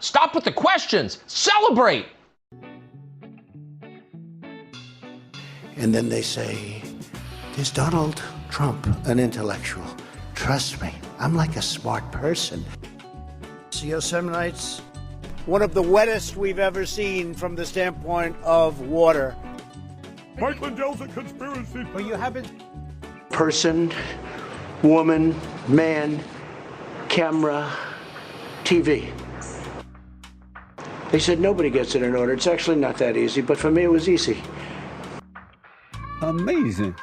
Stop with the questions. Celebrate. And then they say, is Donald Trump an intellectual? Trust me, I'm like a smart person. Yosemite's one of the wettest we've ever seen from the standpoint of water. Mike Lindell's a conspiracy. But you haven't. Person, woman, man, camera, TV. They said nobody gets it in order. It's actually not that easy, but for me it was easy. Amazing.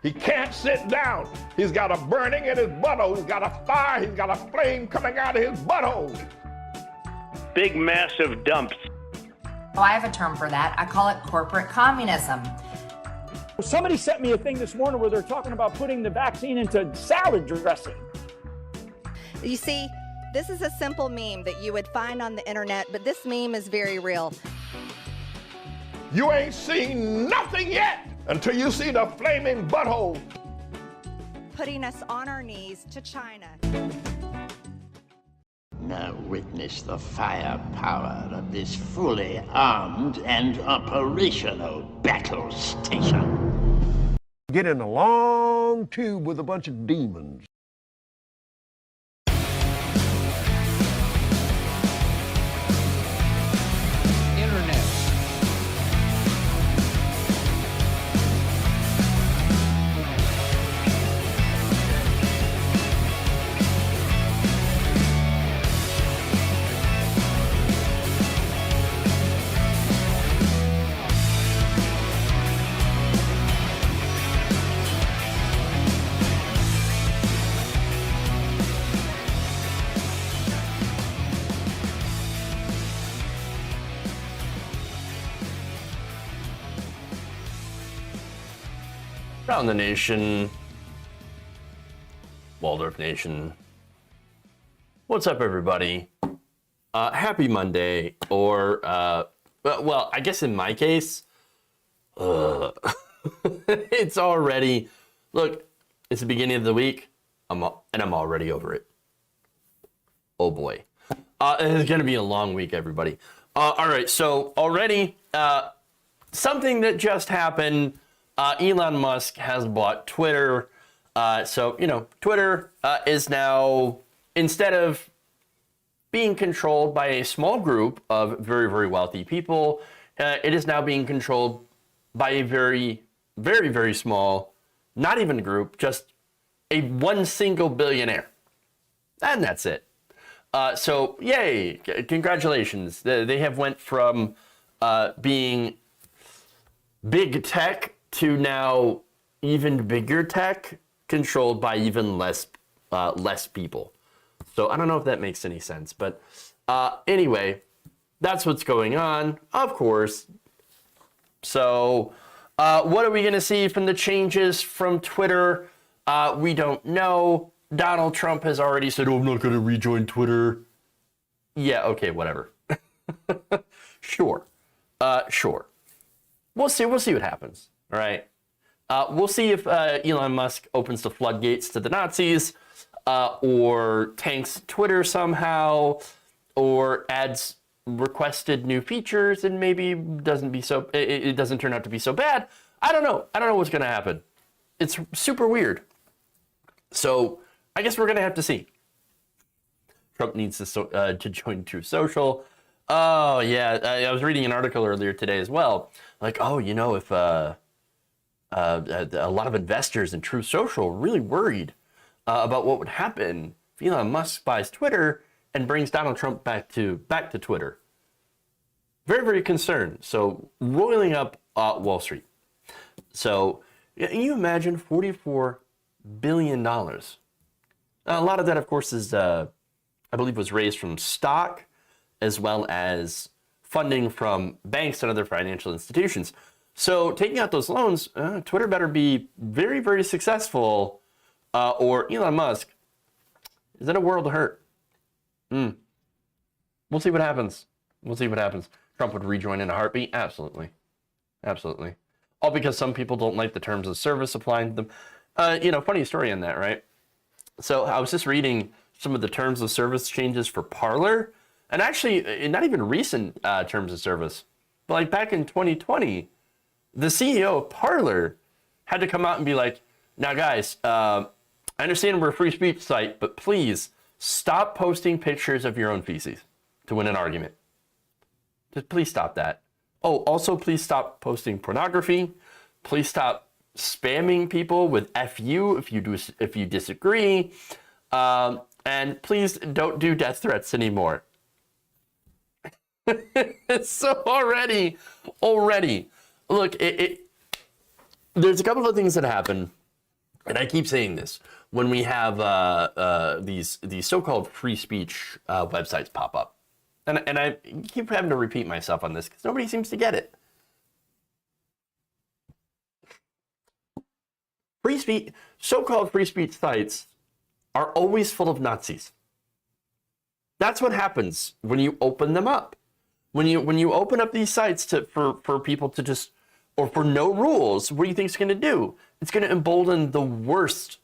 He can't sit down. He's got a burning in his butthole. He's got a fire. He's got a flame coming out of his butthole. Big, massive dumps. Oh, I have a term for that. I call it corporate communism. Somebody sent me a thing this morning where they're talking about putting the vaccine into salad dressing. You see, this is a simple meme that you would find on the internet, but this meme is very real. You ain't seen nothing yet until you see the flaming butthole. Putting us on our knees to China. Now witness the firepower of this fully armed and operational battle station. Get in a long tube with a bunch of demons. Around the nation, Waldorf Nation. What's up, everybody? Happy Monday, or well, I guess in my case, it's already. Look, it's the beginning of the week, and I'm already over it. Oh boy, it's gonna be a long week, everybody. All right, so already something that just happened. Elon Musk has bought Twitter. So, you know, Twitter is now, instead of being controlled by a small group of very, very wealthy people, it is now being controlled by a very, very, very small, not even a group, just one single billionaire. And that's it. So, yay, congratulations. They have went from being big tech to now even bigger tech, controlled by even less people. So I don't know if that makes any sense, but anyway, that's what's going on, of course. So what are we going to see from the changes from Twitter? We don't know. Donald Trump has already said, oh, I'm not going to rejoin Twitter. Yeah, okay, whatever. Sure. Sure. We'll see what happens. All right. We'll see if Elon Musk opens the floodgates to the Nazis, or tanks Twitter somehow, or adds requested new features and maybe it doesn't turn out to be so bad. I don't know. I don't know what's going to happen. It's super weird. So I guess we're going to have to see. Trump needs to join Truth Social. Oh, yeah. I was reading an article earlier today as well. Like, oh, you know, if a lot of investors in Truth Social were really worried about what would happen if Elon Musk buys Twitter and brings Donald Trump back to Twitter. Very, very concerned. So roiling up Wall Street. So can you imagine $44 billion? A lot of that, of course, is I believe was raised from stock, as well as funding from banks and other financial institutions. So taking out those loans, Twitter better be very, very successful, or Elon Musk is in a world of hurt. We'll see what happens. We'll see what happens. Trump would rejoin in a heartbeat? Absolutely. Absolutely. All because some people don't like the terms of service applying to them. Funny story on that, right? So I was just reading some of the terms of service changes for Parler, And actually, not even recent terms of service, but like back in 2020, the CEO of Parler had to come out and be like, now guys, I understand we're a free speech site, but please stop posting pictures of your own feces to win an argument. Just please stop that. Oh, also please stop posting pornography. Please stop spamming people with FU if you disagree. And please don't do death threats anymore. So already, look, there's a couple of things that happen, and I keep saying this when we have these so-called free speech websites pop up, and I keep having to repeat myself on this because nobody seems to get it. Free speech, so-called free speech sites are always full of Nazis. That's what happens when you open them up. When you open up these sites for people to just, or for no rules, what do you think it's going to do? It's going to embolden the worst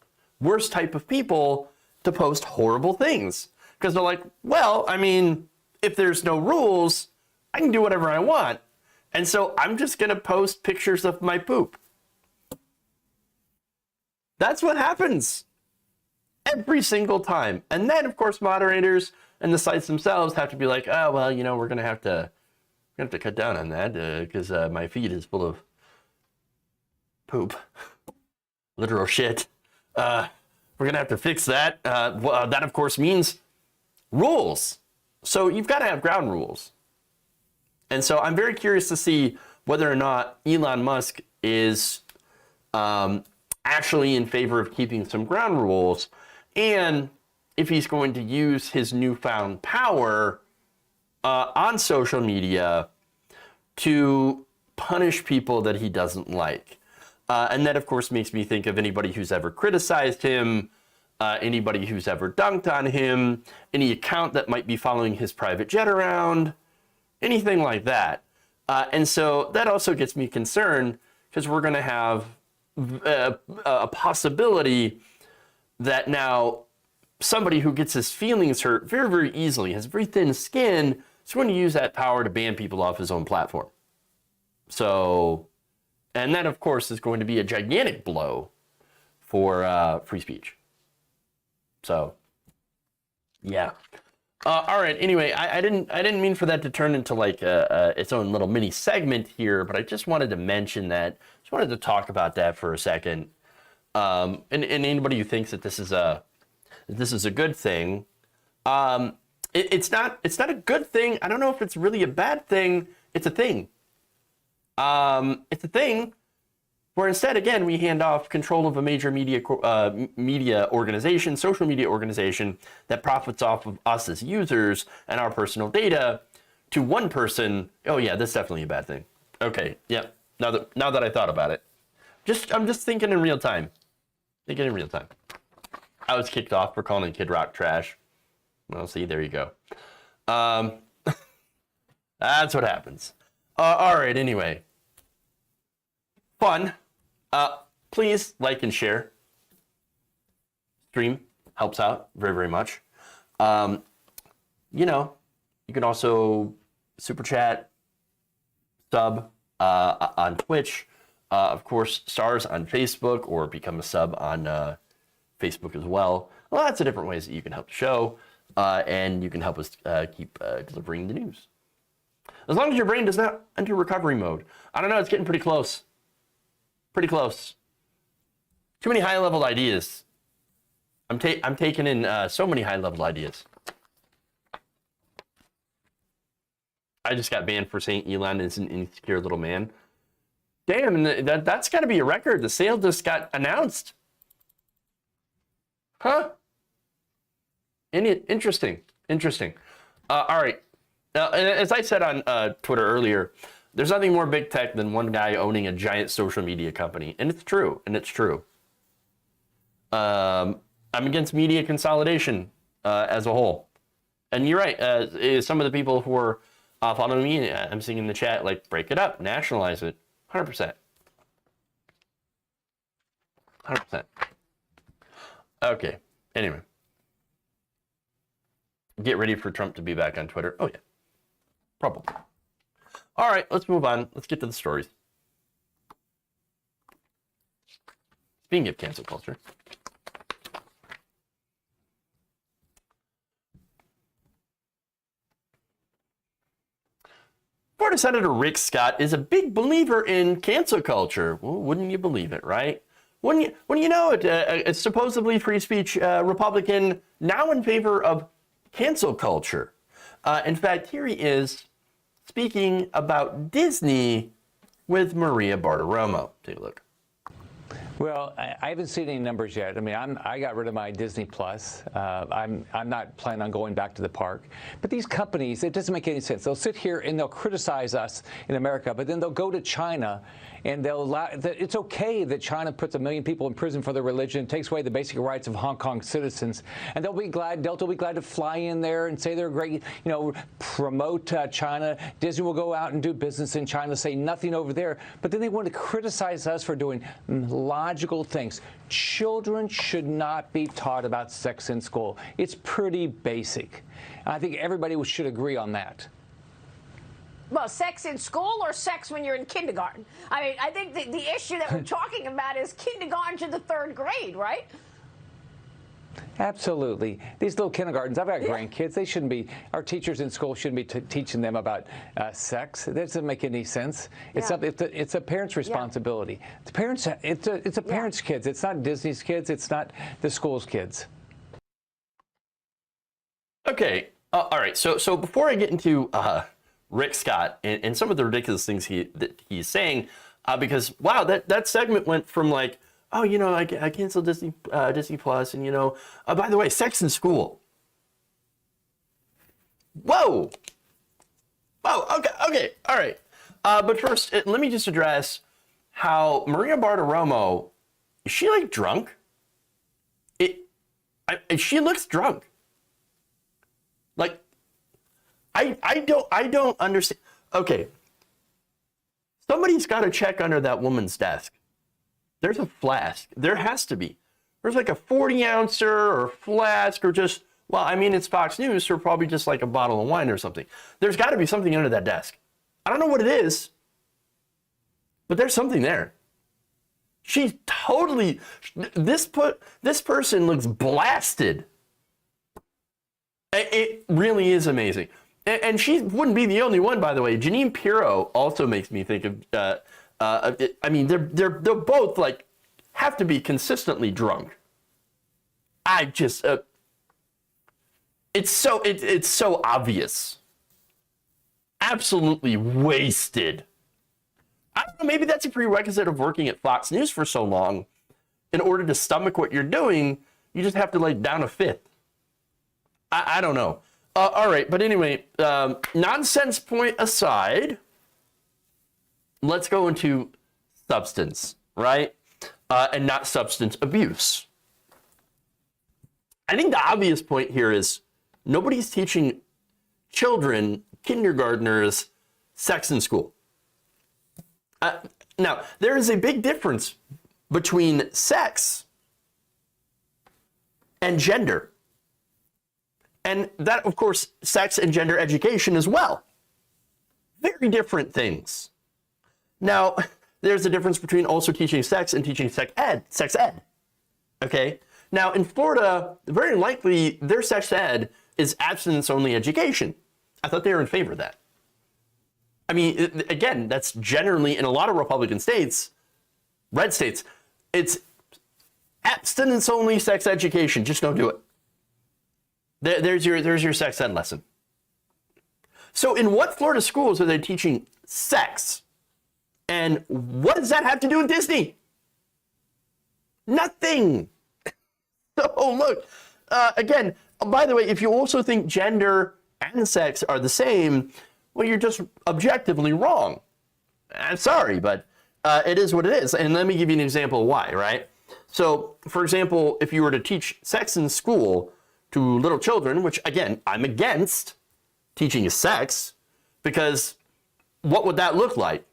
type of people to post horrible things. Because they're like, well, I mean, if there's no rules, I can do whatever I want. And so I'm just going to post pictures of my poop. That's what happens every single time. And then, of course, moderators and the sites themselves have to be like, oh, well, you know, we're going to have to cut down on that because my feed is full of poop, literal shit. We're going to have to fix that. That, of course, means rules. So you've got to have ground rules. And so I'm very curious to see whether or not Elon Musk is actually in favor of keeping some ground rules, and if he's going to use his newfound power on social media to punish people that he doesn't like. And that, of course, makes me think of anybody who's ever criticized him, anybody who's ever dunked on him, any account that might be following his private jet around, anything like that. And so that also gets me concerned because we're going to have a possibility that now somebody who gets his feelings hurt very, very easily, has very thin skin, is going to use that power to ban people off his own platform. So, and that, of course, is going to be a gigantic blow for free speech. So, yeah. All right. Anyway, I didn't mean for that to turn into like its own little mini segment here, but I just wanted to mention that. Just wanted to talk about that for a second. And anybody who thinks that this is a good thing, it's not a good thing. I don't know if it's really a bad thing. It's a thing. It's a thing where instead, again, we hand off control of a major media organization, social media organization that profits off of us as users and our personal data to one person. Oh yeah, that's definitely a bad thing. Okay, yeah. Now that I thought about it, I'm just thinking in real time. I was kicked off for calling Kid Rock trash. Well, see, there you go. That's what happens. All right, anyway. Fun. Please like and share. Stream helps out very, very much. You know, you can also super chat, sub on Twitch, of course, stars on Facebook, or become a sub on Facebook as well. Lots of different ways that you can help the show, and you can help us keep delivering the news. As long as your brain does not enter recovery mode. I don't know, it's getting pretty close. Pretty close. Too many high-level ideas. I'm taking in so many high-level ideas. I just got banned for saying Elon is an insecure little man. Damn, and that's got to be a record. The sale just got announced. Huh? Interesting. All right. Now, as I said on Twitter earlier, there's nothing more big tech than one guy owning a giant social media company. And it's true. I'm against media consolidation as a whole. And you're right. Some of the people who are following me, I'm seeing in the chat, like, break it up, nationalize it. 100%. Okay. Anyway. get ready for Trump to be back on Twitter. Oh, yeah. Probably. All right, let's move on. Let's get to the stories. Speaking of cancel culture. Florida Senator Rick Scott is a big believer in cancel culture. Well, wouldn't you believe it, right? When you know it, a supposedly free speech Republican now in favor of cancel culture. In fact, here he is speaking about Disney with Maria Bartiromo. Take a look. Well, I haven't seen any numbers yet. I mean, I got rid of my Disney Plus. I'm not planning on going back to the park. But these companies, it doesn't make any sense. They'll sit here and they'll criticize us in America, but then they'll go to China and they'll allow. It's okay that China puts 1 million people in prison for their religion, takes away the basic rights of Hong Kong citizens, and they'll be glad. Delta will be glad to fly in there and say they're great. You know, promote China. Disney will go out and do business in China, say nothing over there. But then they want to criticize us for doing logical things. Children should not be taught about sex in school. It's pretty basic. I think everybody should agree on that. Well, sex in school or sex when you're in kindergarten? I mean, I think the issue that we're talking about is kindergarten to the 3rd grade, right? Absolutely. These little kindergartens, I've got grandkids. They shouldn't be, our teachers in school shouldn't be teaching them about sex. That doesn't make any sense. It's it's a parent's responsibility. The parents, it's a parent's kids. It's not Disney's kids. It's not the school's kids. Okay. All right. So before I get into Rick Scott and some of the ridiculous things that he's saying, because wow, that segment went from like, oh, you know, I canceled Disney Plus, and you know, by the way, sex in school. Whoa. Okay, all right. But first, let me just address how Maria Bartiromo, is she like drunk? She looks drunk. Like, I don't understand. Okay. Somebody's got to check under that woman's desk. There's a flask. There has to be. There's like a 40-ouncer or flask or just, well, I mean, it's Fox News, so probably just like a bottle of wine or something. There's got to be something under that desk. I don't know what it is, but there's something there. She's totally, this person looks blasted. It really is amazing. And she wouldn't be the only one, by the way. Jeanine Pirro also makes me think of, I mean, they're both like have to be consistently drunk. I just, it's so obvious. Absolutely wasted. I don't know, maybe that's a prerequisite of working at Fox News for so long. In order to stomach what you're doing, you just have to like down a fifth. I don't know. All right, but anyway, nonsense point aside, let's go into substance, right? And not substance abuse. I think the obvious point here is nobody's teaching children, kindergartners, sex in school. Now, there is a big difference between sex and gender. And that, of course, sex and gender education as well. Very different things. Now, there's a difference between also teaching sex and teaching sex ed. Okay? Now, in Florida, very likely their sex ed is abstinence-only education. I thought they were in favor of that. I mean, again, that's generally in a lot of Republican states, red states, it's abstinence-only sex education. Just don't do it. There's your sex ed lesson. So in what Florida schools are they teaching sex? And what does that have to do with Disney? Nothing. So look, again, by the way, if you also think gender and sex are the same, well, you're just objectively wrong. I'm sorry, but it is what it is. And let me give you an example of why, right? So, for example, if you were to teach sex in school to little children, which again, I'm against teaching sex, because what would that look like?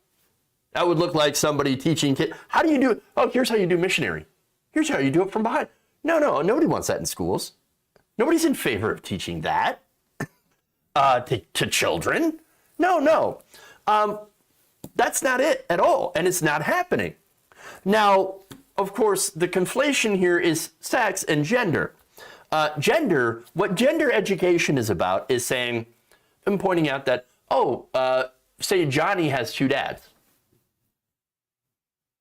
That would look like somebody teaching kids. How do you do it? Oh, here's how you do missionary. Here's how you do it from behind. No, nobody wants that in schools. Nobody's in favor of teaching that. to children. No. That's not it at all, and it's not happening. Now, of course, the conflation here is sex and gender. What gender education is about is saying, and pointing out that, say Johnny has two dads.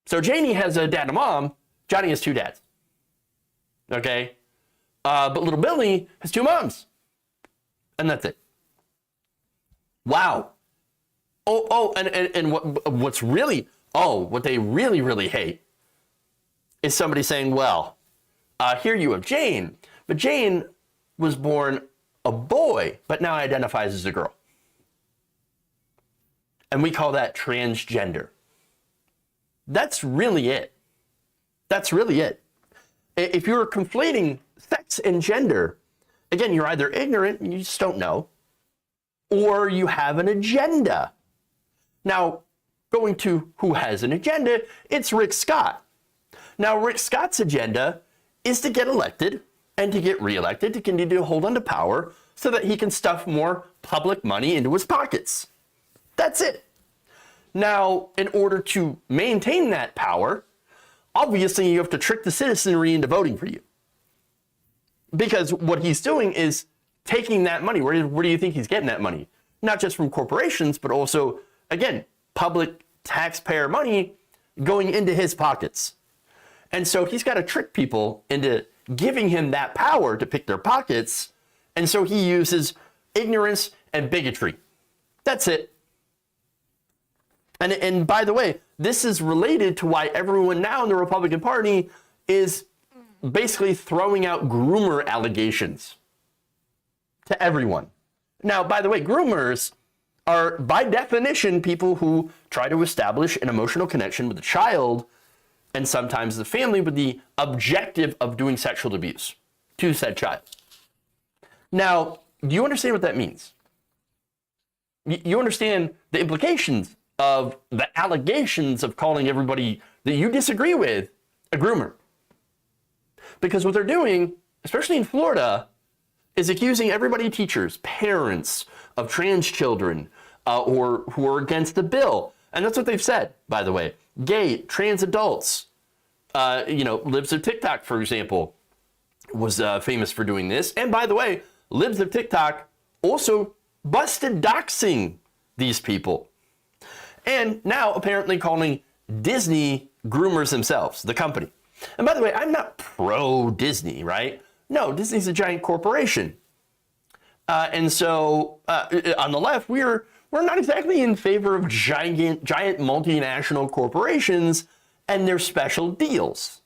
So Janie has a dad and a mom, Johnny has two dads. Okay? But little Billy has two moms. And that's it. Wow. And what they really, really hate is somebody saying, well, here you have Jane, but Jane was born a boy, but now identifies as a girl. And we call that transgender. That's really it. That's really it. If you're conflating sex and gender, again, you're either ignorant and you just don't know, or you have an agenda. Now, going to who has an agenda, it's Rick Scott. Now, Rick Scott's agenda is to get elected and to get reelected, to continue to hold on to power so that he can stuff more public money into his pockets. That's it. Now, in order to maintain that power, obviously you have to trick the citizenry into voting for you. Because what he's doing is taking that money. Where do you think he's getting that money? Not just from corporations, but also, again, public taxpayer money going into his pockets. And so he's got to trick people into giving him that power to pick their pockets. And so he uses ignorance and bigotry. That's it. And by the way, this is related to why everyone now in the Republican Party is basically throwing out groomer allegations to everyone. Now, by the way, groomers are by definition people who try to establish an emotional connection with the child and sometimes the family with the objective of doing sexual abuse to said child. Now, do you understand what that means? You understand the implications of the allegations of calling everybody that you disagree with a groomer. Because what they're doing, especially in Florida, is accusing everybody, teachers, parents of trans children, or who are against the bill. And that's what they've said, by the way. Gay, trans adults, Libs of TikTok, for example, was famous for doing this. And by the way, Libs of TikTok also busted doxing these people. And now apparently calling Disney groomers themselves, the company. And by the way, I'm not pro-Disney, right? No, Disney's a giant corporation. And so on the left, we're not exactly in favor of giant multinational corporations and their special deals.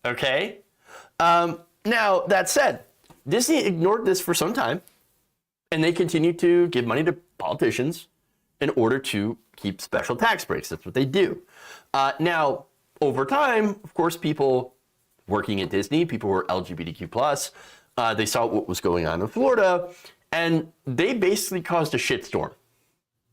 Okay? Now, that said, Disney ignored this for some time, and they continue to give money to politicians in order to keep special tax breaks. That's what they do. Now, over time, of course, people working at Disney, people who are LGBTQ+, they saw what was going on in Florida, and they basically caused a shitstorm.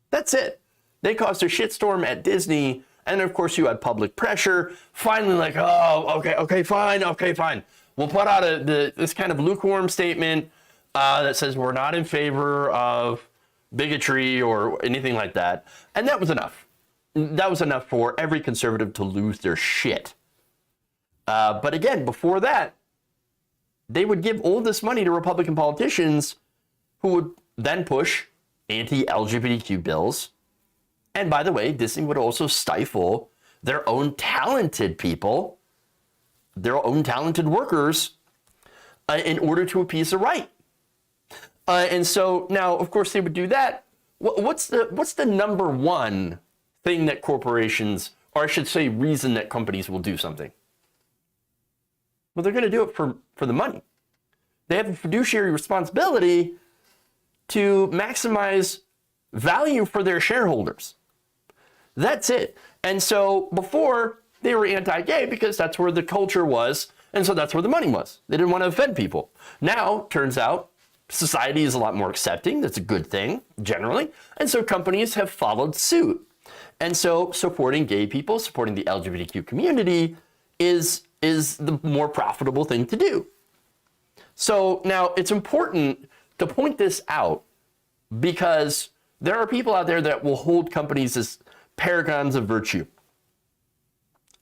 That's it. They caused a shitstorm at Disney, and of course you had public pressure. Finally, like, okay, fine. We'll put out this kind of lukewarm statement that says we're not in favor of bigotry or anything like that. And that was enough. That was enough for every conservative to lose their shit. But again, before that, they would give all this money to Republican politicians who would then push anti-LGBTQ bills. And by the way, Disney would also stifle their own talented people, their own talented workers, in order to appease the right. And so now, of course, they would do that. What's the number one thing that corporations, or I should say reason that companies will do something? Well, they're going to do it for the money. They have a fiduciary responsibility to maximize value for their shareholders. That's it. And so before, they were anti-gay because that's where the culture was, and so that's where the money was. They didn't want to offend people. Now, turns out, society is a lot more accepting. That's a good thing, generally. And so companies have followed suit. And so supporting gay people, supporting the LGBTQ community is the more profitable thing to do. So now it's important to point this out because there are people out there that will hold companies as paragons of virtue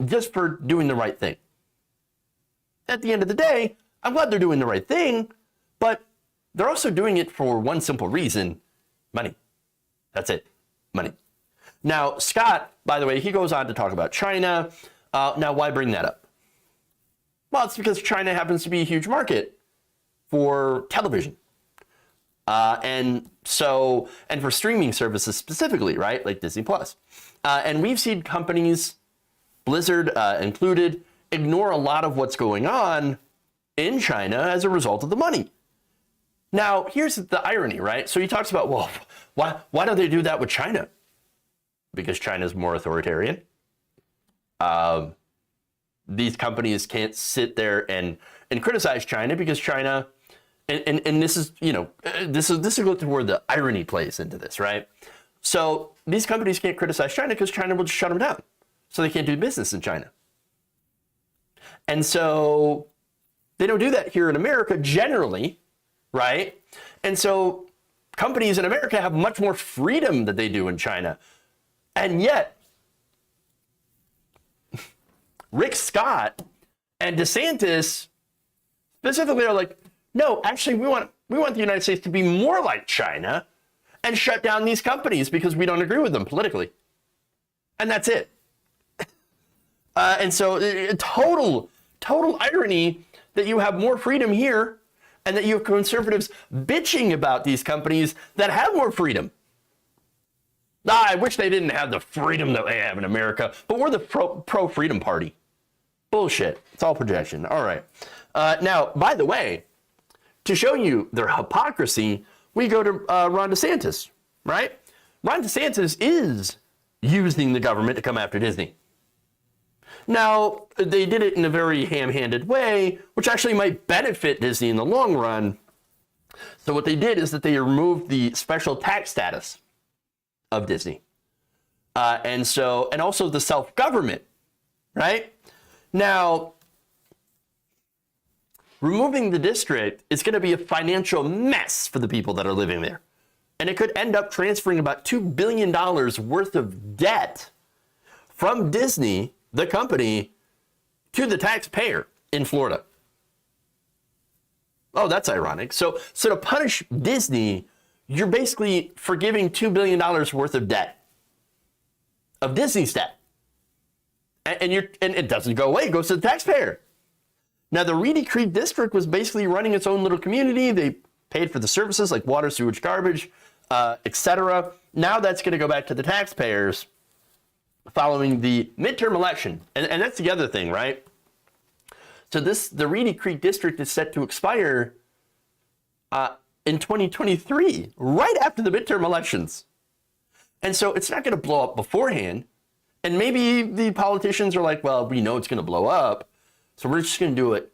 just for doing the right thing. At the end of the day, I'm glad they're doing the right thing, but they're also doing it for one simple reason: money. That's it, money. Now, Scott, by the way, he goes on to talk about China. Now, why bring that up? Well, it's because China happens to be a huge market for television. And for streaming services specifically, right? Like Disney Plus. And we've seen companies, Blizzard included, ignore a lot of what's going on in China as a result of the money. Now, here's the irony, right? So he talks about, well, why don't they do that with China? Because China's more authoritarian. These companies can't sit there and criticize China because China, and this is, this is where the irony plays into this, right? So these companies can't criticize China because China will just shut them down. So they can't do business in China. And so they don't do that here in America generally, right? And so companies in America have much more freedom than they do in China. And yet, Rick Scott and DeSantis specifically are like, no, actually, we want the United States to be more like China and shut down these companies because we don't agree with them politically. And that's it. And so total irony that you have more freedom here and that you have conservatives bitching about these companies that have more freedom. I wish they didn't have the freedom that they have in America, but we're the pro-freedom party. Bullshit. It's all projection. All right. Now, by the way, to show you their hypocrisy, we go to Ron DeSantis, right? Ron DeSantis is using the government to come after Disney. Now, they did it in a very ham-handed way, which actually might benefit Disney in the long run. So what they did is that they removed the special tax status of Disney. And also the self-government, right? Now, removing the district is going to be a financial mess for the people that are living there. And it could end up transferring about $2 billion worth of debt from Disney, the company, to the taxpayer in Florida. Oh, that's ironic. So to punish Disney, you're basically forgiving $2 billion worth of debt, of Disney's debt. And it doesn't go away, it goes to the taxpayer. Now, the Reedy Creek District was basically running its own little community. They paid for the services like water, sewage, garbage, etc. Now that's going to go back to the taxpayers following the midterm election. And that's the other thing, right? So the Reedy Creek District is set to expire in 2023, right after the midterm elections. And so it's not going to blow up beforehand. And maybe the politicians are like, well, we know it's going to blow up, so we're just going to do it.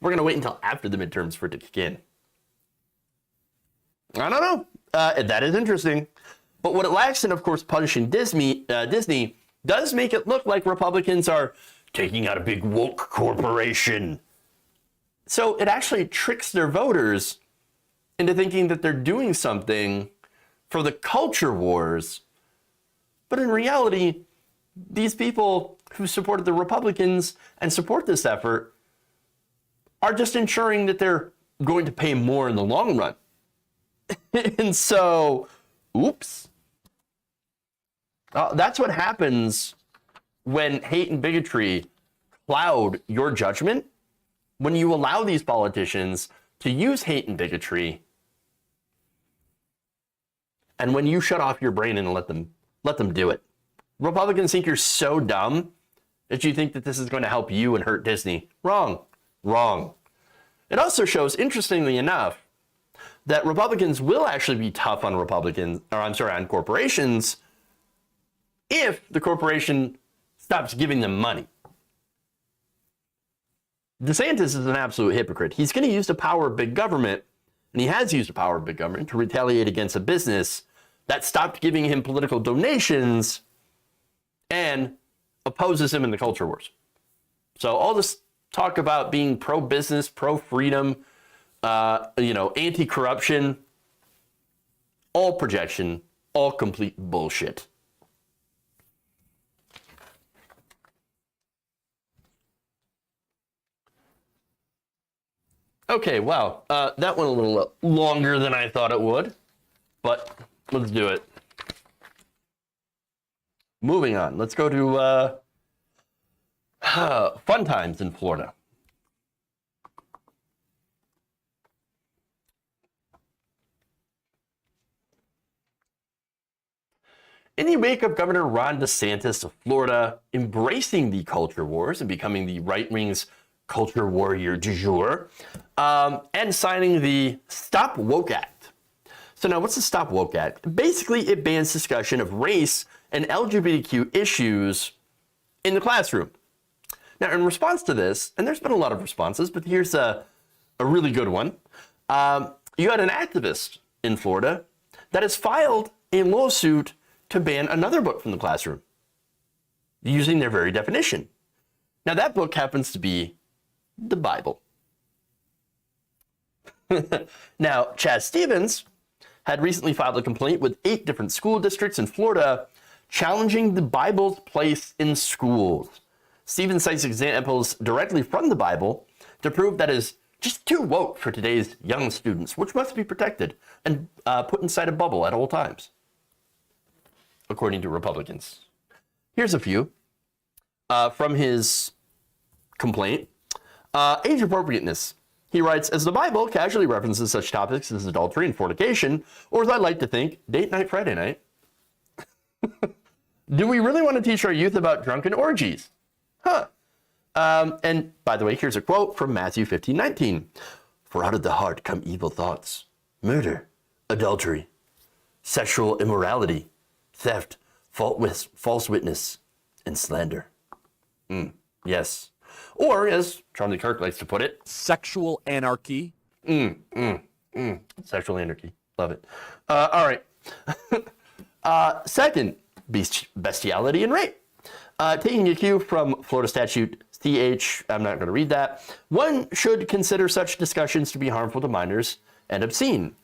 We're going to wait until after the midterms for it to kick in. I don't know. That is interesting. But what it lacks in, of course, punishing Disney does make it look like Republicans are taking out a big woke corporation. So it actually tricks their voters into thinking that they're doing something for the culture wars. But in reality, these people who supported the Republicans and support this effort are just ensuring that they're going to pay more in the long run. And so, oops. That's what happens when hate and bigotry cloud your judgment. When you allow these politicians to use hate and bigotry, and when you shut off your brain and let them do it. Republicans think you're so dumb that you think that this is going to help you and hurt Disney. Wrong. It also shows, interestingly enough, that Republicans will actually be tough on on corporations if the corporation stops giving them money. DeSantis is an absolute hypocrite. He's going to use the power of big government, and he has used the power of big government to retaliate against a business that stopped giving him political donations and opposes him in the culture wars. So all this talk about being pro-business, pro-freedom, anti-corruption, all projection, all complete bullshit. Okay, wow. That went a little longer than I thought it would, but let's do it. Moving on, let's go to fun times in Florida. In the wake of Governor Ron DeSantis of Florida embracing the culture wars and becoming the right wing's culture warrior du jour, and signing the Stop Woke Act. So now, what's the Stop Woke Act? Basically, it bans discussion of race and LGBTQ issues in the classroom. Now, in response to this, and there's been a lot of responses, but here's a really good one. You had an activist in Florida that has filed a lawsuit to ban another book from the classroom using their very definition. Now, that book happens to be the Bible. Now, Chad Stevens had recently filed a complaint with 8 different school districts in Florida challenging the Bible's place in schools. Stevens cites examples directly from the Bible to prove that is just too woke for today's young students, which must be protected and put inside a bubble at all times, according to Republicans. Here's a few from his complaint. Age appropriateness. He writes, as the Bible casually references such topics as adultery and fornication, or as I like to think, date night Friday night, do we really want to teach our youth about drunken orgies? Huh. And by the way, here's a quote from Matthew 15:19. For out of the heart come evil thoughts, murder, adultery, sexual immorality, theft, false witness, and slander. Yes. Or, as Charlie Kirk likes to put it, sexual anarchy. Sexual anarchy. Love it. All right. Second, bestiality and rape. Taking a cue from Florida statute CH, I'm not going to read that. One should consider such discussions to be harmful to minors and obscene.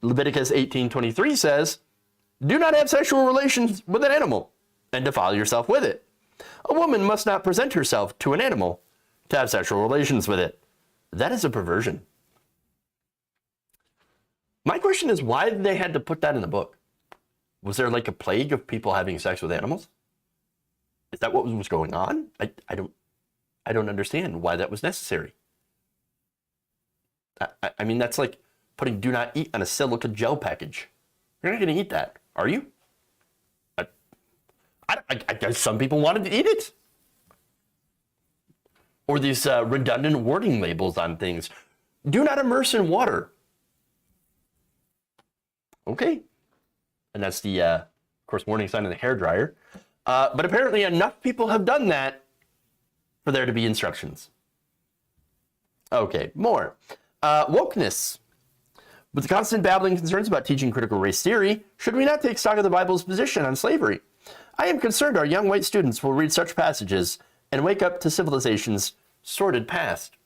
Leviticus 18:23 says, do not have sexual relations with an animal and defile yourself with it. A woman must not present herself to an animal to have sexual relations with it. That is a perversion. My question is, why did they had to put that in the book? Was there like a plague of people having sex with animals? Is that what was going on? I don't understand why that was necessary. I mean, that's like putting do not eat on a silica gel package. You're not going to eat that, are you? I guess some people wanted to eat it. Or these redundant warning labels on things. Do not immerse in water. Okay. And that's the, of course, warning sign of the hairdryer. But apparently enough people have done that for there to be instructions. Okay, more. Wokeness. With the constant babbling concerns about teaching critical race theory, should we not take stock of the Bible's position on slavery? I am concerned our young white students will read such passages and wake up to civilization's sordid past.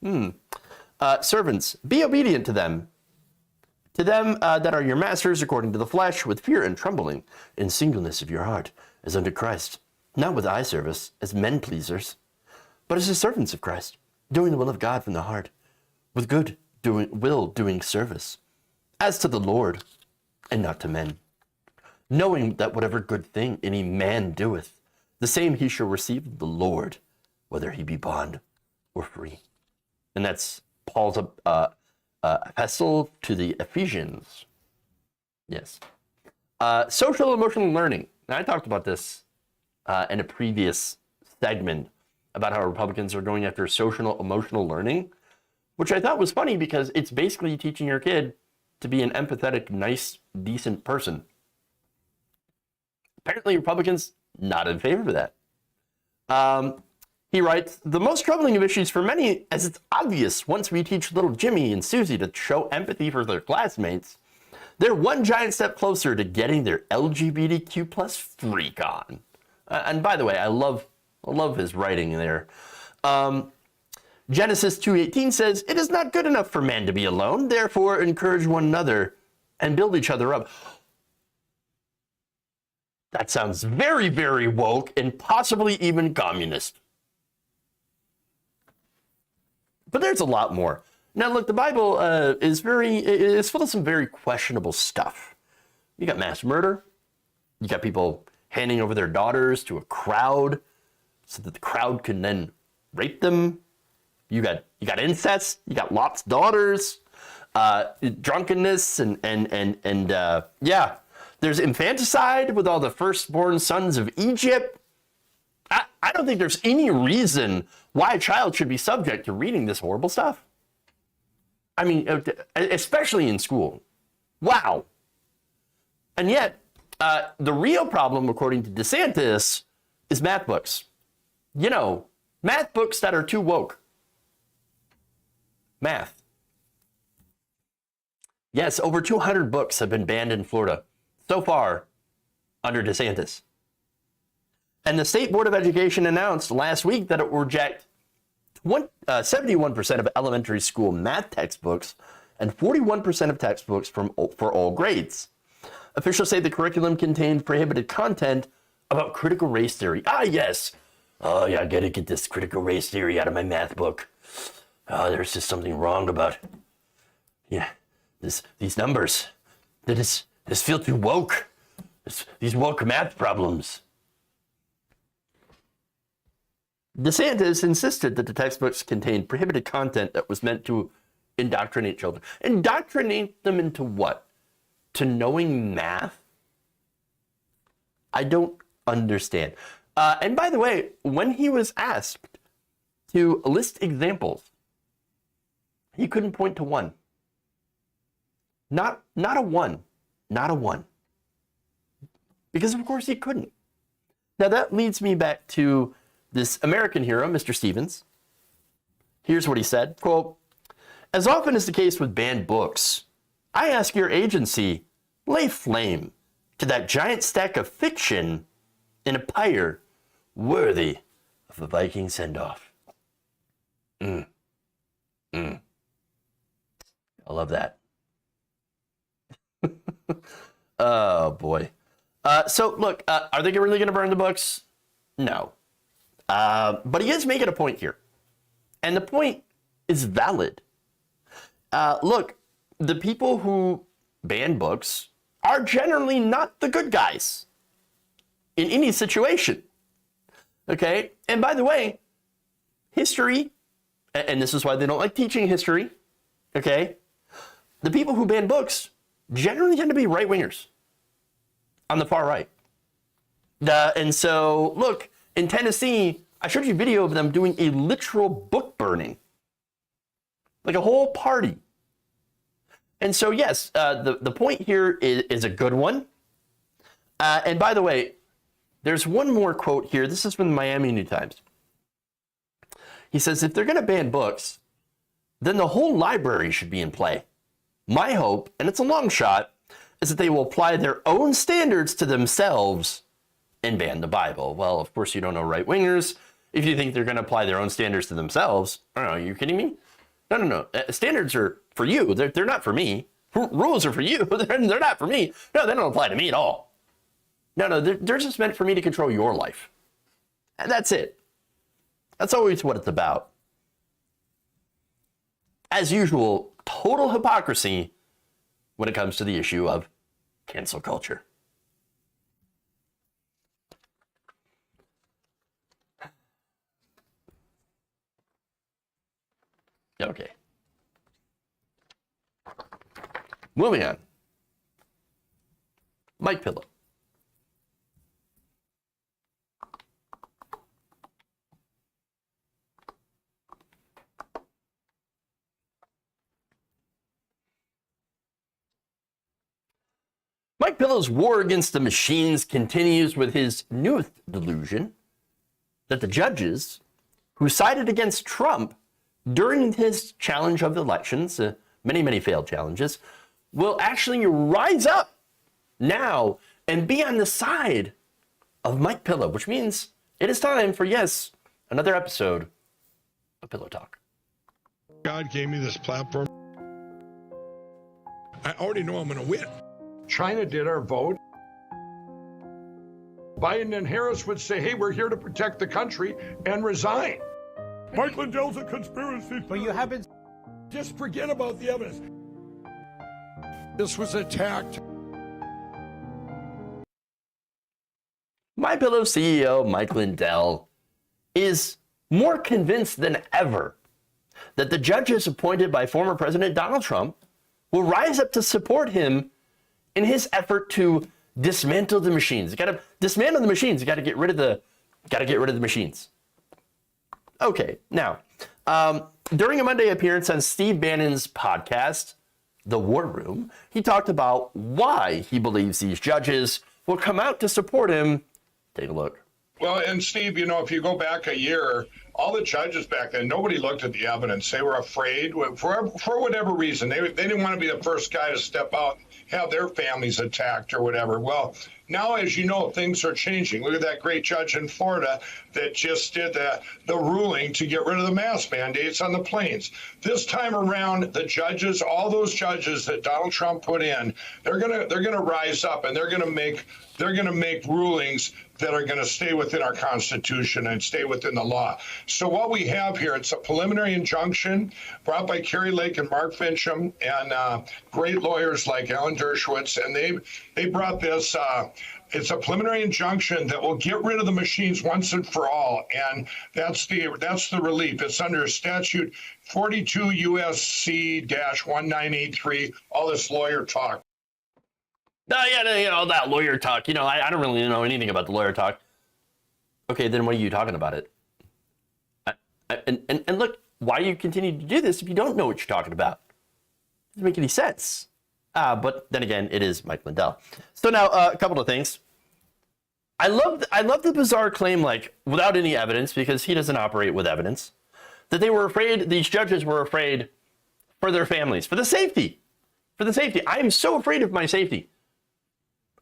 Servants, be obedient to them. To them that are your masters according to the flesh, with fear and trembling, in singleness of your heart, as unto Christ, not with eye service, as men pleasers, but as the servants of Christ, doing the will of God from the heart, with good doing service, as to the Lord, and not to men, knowing that whatever good thing any man doeth, the same he shall receive of the Lord, whether he be bond or free. And that's Paul's epistle to the Ephesians. Yes. Social emotional learning. Now, I talked about this in a previous segment about how Republicans are going after social emotional learning, which I thought was funny because it's basically teaching your kid to be an empathetic, nice, decent person. Apparently, Republicans not in favor of that. He writes, the most troubling of issues for many, as it's obvious once we teach little Jimmy and Susie to show empathy for their classmates, they're one giant step closer to getting their LGBTQ plus freak on. And by the way, I love his writing there. Genesis 2:18 says, it is not good enough for man to be alone, therefore encourage one another and build each other up. That sounds very, very woke and possibly even communist. But there's a lot more. Now, look, the Bible is full of some very questionable stuff. You got mass murder. You got people handing over their daughters to a crowd so that the crowd can then rape them. You got incest. You got Lot's daughters, drunkenness, and yeah. There's infanticide with all the firstborn sons of Egypt. I don't think there's any reason why a child should be subject to reading this horrible stuff. I mean, especially in school. Wow. And yet, the real problem, according to DeSantis, is math books. You know, math books that are too woke. Math. Yes, over 200 books have been banned in Florida so far under DeSantis. And the State Board of Education announced last week that it will reject 71% of elementary school math textbooks and 41% of textbooks for all grades. Officials say the curriculum contained prohibited content about critical race theory. Ah, yes. Oh, yeah, I got to get this critical race theory out of my math book. Oh, there's just something wrong about, these numbers. This feel too woke. These woke math problems. DeSantis insisted that the textbooks contained prohibited content that was meant to indoctrinate children. Indoctrinate them into what? To knowing math? I don't understand. And by the way, when he was asked to list examples, he couldn't point to one. Not a one. Not a one. Because of course he couldn't. Now that leads me back to this American hero, Mr. Stevens. Here's what he said, quote, "As often is the case with banned books, I ask your agency, lay flame to that giant stack of fiction in a pyre worthy of a Viking send-off." I love that. Oh, boy. So, look, are they really going to burn the books? No. But he is making a point here. And the point is valid. Look, the people who ban books are generally not the good guys in any situation. Okay? And by the way, history, and this is why they don't like teaching history, okay? The people who ban books generally tend to be right-wingers on the far right. And so, look, in Tennessee, I showed you a video of them doing a literal book burning. Like a whole party. And so, yes, the point here is a good one. And by the way, there's one more quote here. This is from the Miami New Times. He says, if they're going to ban books, then the whole library should be in play. My hope, and it's a long shot, is that they will apply their own standards to themselves and ban the Bible. Well, of course, you don't know right-wingers. If you think they're going to apply their own standards to themselves, I don't know, are you kidding me? No. Standards are for you. They're not for me. Rules are for you. They're not for me. No, they don't apply to me at all. No, they're just meant for me to control your life. And that's it. That's always what it's about. As usual, total hypocrisy when it comes to the issue of cancel culture. Okay. Moving on. Mike Pillow. Mike Pillow's war against the machines continues with his newest delusion that the judges who sided against Trump during his challenge of the elections, many failed challenges, will actually rise up now and be on the side of Mike Pillow, which means it is time for, yes, another episode of Pillow Talk. God gave me this platform. I already know I'm going to win. China did our vote. Biden and Harris would say, hey, we're here to protect the country, and resign. Mike Lindell's a conspiracy. But you haven't. Just forget about the evidence. This was attacked. MyPillow CEO Mike Lindell is more convinced than ever that the judges appointed by former President Donald Trump will rise up to support him in his effort to dismantle the machines. You got to dismantle the machines. You got to get rid of the machines. Okay, now, during a Monday appearance on Steve Bannon's podcast, The War Room, he talked about why he believes these judges will come out to support him. Take a look. Well, and Steve, you know, if you go back a year, all the judges back then, nobody looked at the evidence. They were afraid for whatever reason. They didn't want to be the first guy to step out and have their families attacked or whatever. Well, now, as you know, things are changing. Look at that great judge in Florida that just did the ruling to get rid of the mask mandates on the planes. This time around, the judges, all those judges that Donald Trump put in, they're gonna rise up and they're gonna make rulings that are going to stay within our Constitution and stay within the law. So what we have here, it's a preliminary injunction brought by Kerry Lake and Mark Fincham and great lawyers like Alan Dershowitz, and they brought this. It's a preliminary injunction that will get rid of the machines once and for all, and that's the relief. It's under statute 42 USC-1983. All this lawyer talk. All that lawyer talk. I don't really know anything about the lawyer talk. Okay, then what are you talking about it? And look, why you continue to do this if you don't know what you're talking about? It doesn't make any sense. But then again, it is Mike Lindell. So now, a couple of things. I love the bizarre claim, like, without any evidence, because he doesn't operate with evidence, that these judges were afraid for their families, for the safety. I am so afraid of my safety.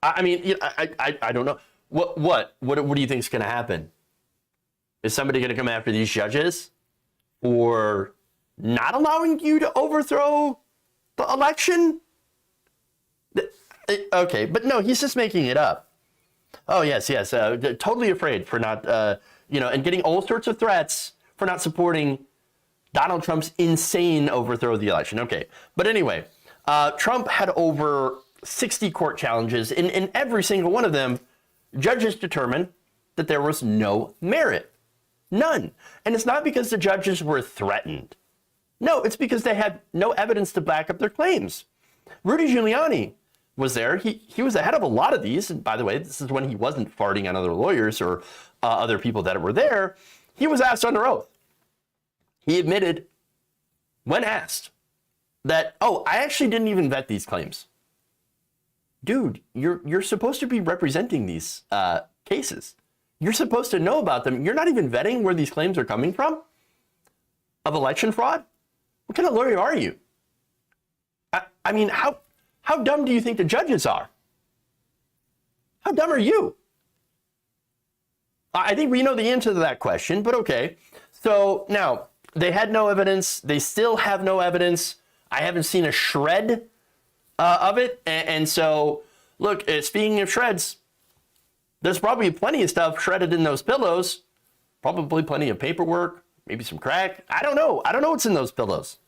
I mean, I don't know. What do you think is going to happen? Is somebody going to come after these judges for not allowing you to overthrow the election? Okay, but no, he's just making it up. Oh, yes. Totally afraid for not, and getting all sorts of threats for not supporting Donald Trump's insane overthrow of the election. Okay, but anyway, Trump had over 60 court challenges. In every single one of them, judges determined that there was no merit. None. And it's not because the judges were threatened. No, it's because they had no evidence to back up their claims. Rudy Giuliani was there. He was ahead of a lot of these. And by the way, this is when he wasn't farting on other lawyers or other people that were there. He was asked under oath. He admitted, when asked, that, I actually didn't even vet these claims. Dude, you're supposed to be representing these cases. You're supposed to know about them. You're not even vetting where these claims are coming from of election fraud? What kind of lawyer are you? I mean, how dumb do you think the judges are? How dumb are you? I think we know the answer to that question, but okay. So now, they had no evidence. They still have no evidence. I haven't seen a shred of it. And so, look, speaking of shreds, there's probably plenty of stuff shredded in those pillows. Probably plenty of paperwork, maybe some crack. I don't know. I don't know what's in those pillows.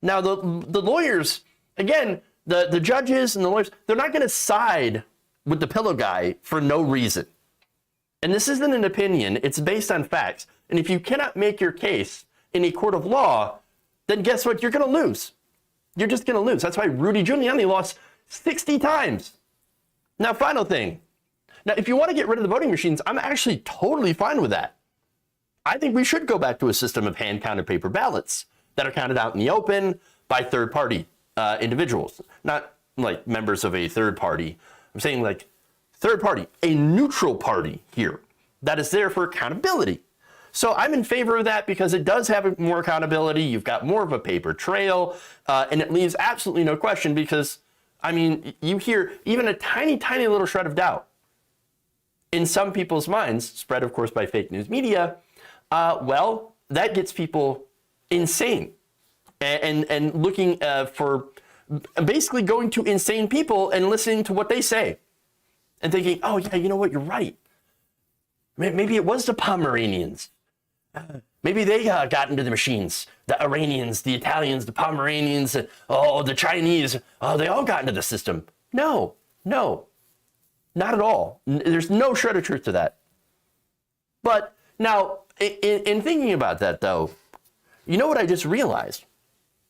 Now, the lawyers, again, the judges and the lawyers, they're not going to side with the pillow guy for no reason. And this isn't an opinion. It's based on facts. And if you cannot make your case in a court of law, then guess what? You're going to lose. You're just going to lose. That's why Rudy Giuliani lost 60 times. Now, final thing. Now, if you want to get rid of the voting machines, I'm actually totally fine with that. I think we should go back to a system of hand-counted paper ballots that are counted out in the open by third-party individuals, not like members of a third party. I'm saying like third party, a neutral party here that is there for accountability. So I'm in favor of that because it does have more accountability. You've got more of a paper trail, and it leaves absolutely no question because, I mean, you hear even a tiny, tiny little shred of doubt in some people's minds, spread, of course, by fake news media. Well, that gets people insane and looking for basically going to insane people and listening to what they say. and thinking, oh yeah, you know what, you're right. Maybe it was the Pomeranians. Maybe they got into the machines. The Iranians, the Italians, the Pomeranians, the Chinese, they all got into the system. No, not at all. There's no shred of truth to that. But now, in thinking about that though, you know what I just realized?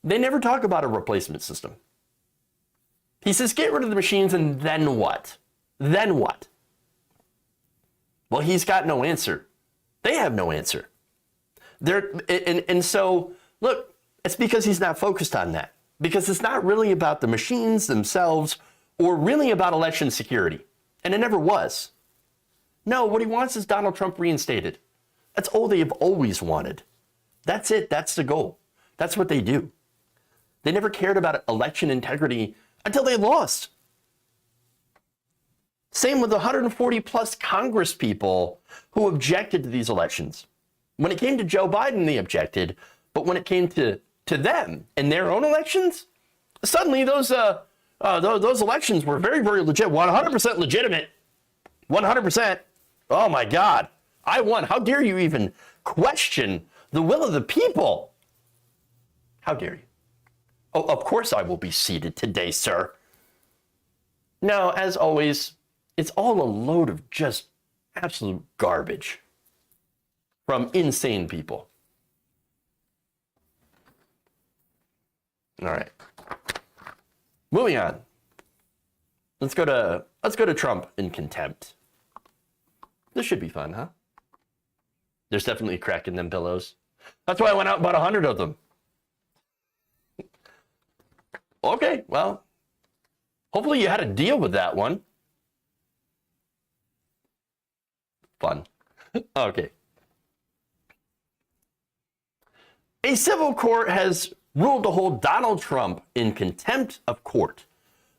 They never talk about a replacement system. He says, get rid of the machines and then what? Then what? Well, he's got no answer. They have no answer. And so, look, it's because he's not focused on that. Because it's not really about the machines themselves or really about election security. And it never was. No, what he wants is Donald Trump reinstated. That's all they've always wanted. That's it. That's the goal. That's what they do. They never cared about election integrity until they lost. Same with the 140 plus Congress people who objected to these elections. When it came to Joe Biden, they objected. But when it came to them and their own elections, suddenly those elections were very, very legit. 100% legitimate. 100%. Oh my God. I won. How dare you even question the will of the people? How dare you? Oh, of course I will be seated today, sir. No, as always, it's all a load of just absolute garbage from insane people. All right. Moving on. Let's go to Trump in contempt. This should be fun, huh? There's definitely a crack in them pillows. That's why I went out and bought 100 of them. Okay, well, hopefully you had to deal with that one. Fun. Okay. A civil court has ruled to hold Donald Trump in contempt of court.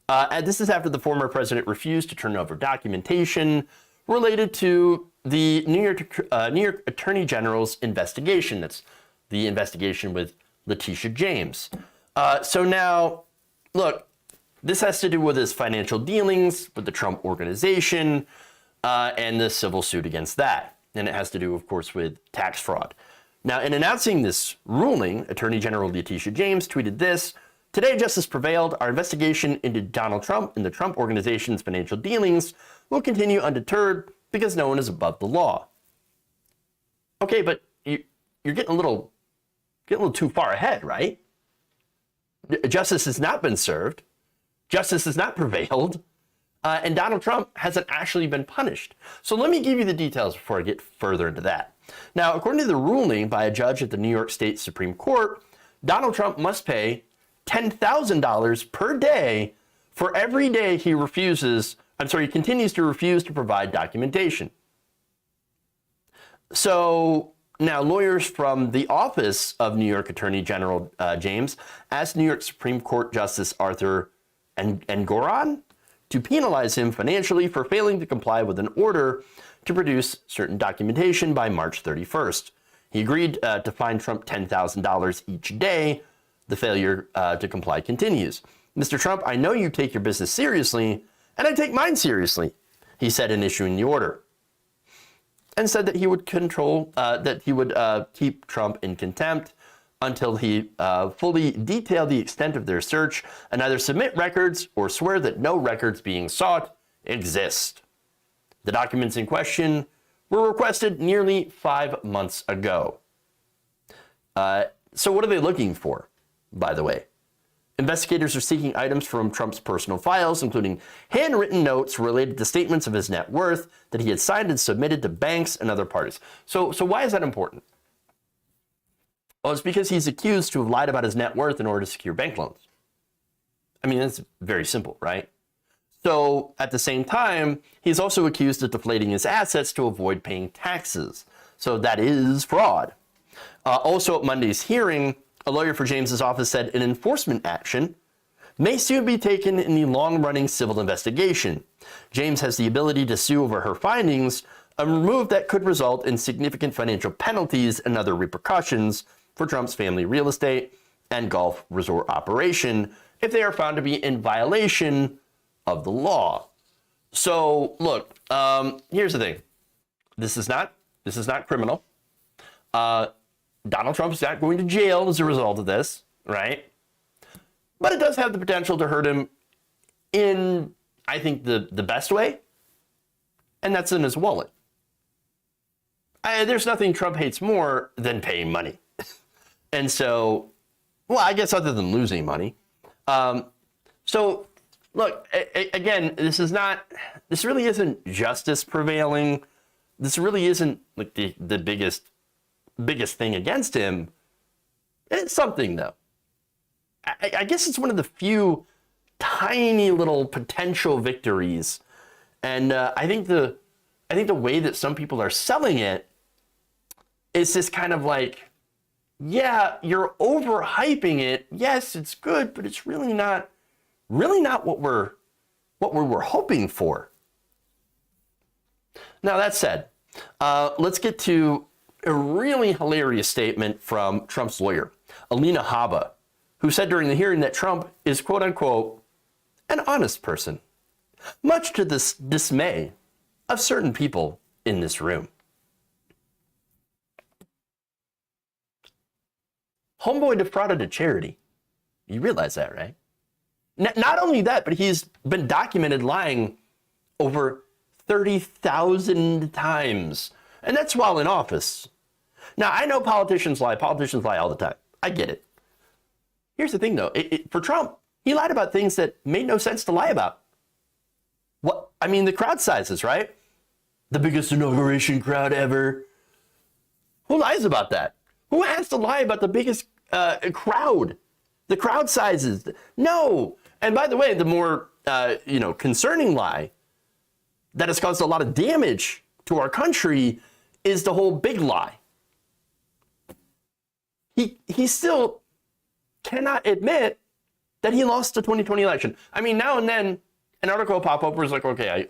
And this is after the former president refused to turn over documentation related to the New York Attorney General's investigation. That's the investigation with Letitia James. So now, look, this has to do with his financial dealings with the Trump organization and the civil suit against that. And it has to do, of course, with tax fraud. Now, in announcing this ruling, Attorney General Letitia James tweeted this: "Today, justice prevailed. Our investigation into Donald Trump and the Trump organization's financial dealings will continue undeterred because no one is above the law." Okay, but you're getting a little too far ahead, right? Justice has not been served. Justice has not prevailed. And Donald Trump hasn't actually been punished. So let me give you the details before I get further into that. Now, according to the ruling by a judge at the New York State Supreme Court, Donald Trump must pay $10,000 per day for every day he continues to refuse to provide documentation. So now lawyers from the office of New York Attorney General James asked New York Supreme Court Justice Arthur Engoron to penalize him financially for failing to comply with an order to produce certain documentation by March 31st. He agreed to fine Trump $10,000 each day. The failure to comply continues. "Mr. Trump, I know you take your business seriously, and I take mine seriously," he said in issuing the order, and said that he would keep Trump in contempt until he fully detailed the extent of their search and either submit records or swear that no records being sought exist. The documents in question were requested nearly 5 months ago. So what are they looking for, by the way? Investigators are seeking items from Trump's personal files, including handwritten notes related to statements of his net worth that he had signed and submitted to banks and other parties. So why is that important? Well, it's because he's accused to have lied about his net worth in order to secure bank loans. I mean, that's very simple, right? So at the same time, he's also accused of deflating his assets to avoid paying taxes. So that is fraud. Also at Monday's hearing, a lawyer for James's office said an enforcement action may soon be taken in the long-running civil investigation. James has the ability to sue over her findings, a move that could result in significant financial penalties and other repercussions for Trump's family real estate and golf resort operation if they are found to be in violation of the law. So look, here's the thing. This is not criminal. Donald Trump's not going to jail as a result of this, right? But it does have the potential to hurt him in, I think, the best way, and that's in his wallet. There's nothing Trump hates more than paying money. And so, well, I guess other than losing money. So, look, again, this really isn't justice prevailing. This really isn't like the biggest thing against him. It's something, though. I guess it's one of the few tiny little potential victories. And I think the way that some people are selling it is this kind of like, yeah, you're overhyping it. Yes, it's good, but it's really not what we were hoping for. Now, that said, let's get to a really hilarious statement from Trump's lawyer, Alina Habba, who said during the hearing that Trump is, quote unquote, an honest person, much to the dismay of certain people in this room. Homeboy defrauded a charity. You realize that, right? Not only that, but he's been documented lying over 30,000 times. And that's while in office. Now, I know politicians lie. Politicians lie all the time. I get it. Here's the thing, though. For Trump, he lied about things that made no sense to lie about. What? I mean, the crowd sizes, right? The biggest inauguration crowd ever. Who lies about that? Who has to lie about the biggest crowd? The crowd sizes? No. And by the way, the more concerning lie that has caused a lot of damage to our country is the whole big lie. He still cannot admit that he lost the 2020 election. I mean, now and then an article will pop up where it's like, okay,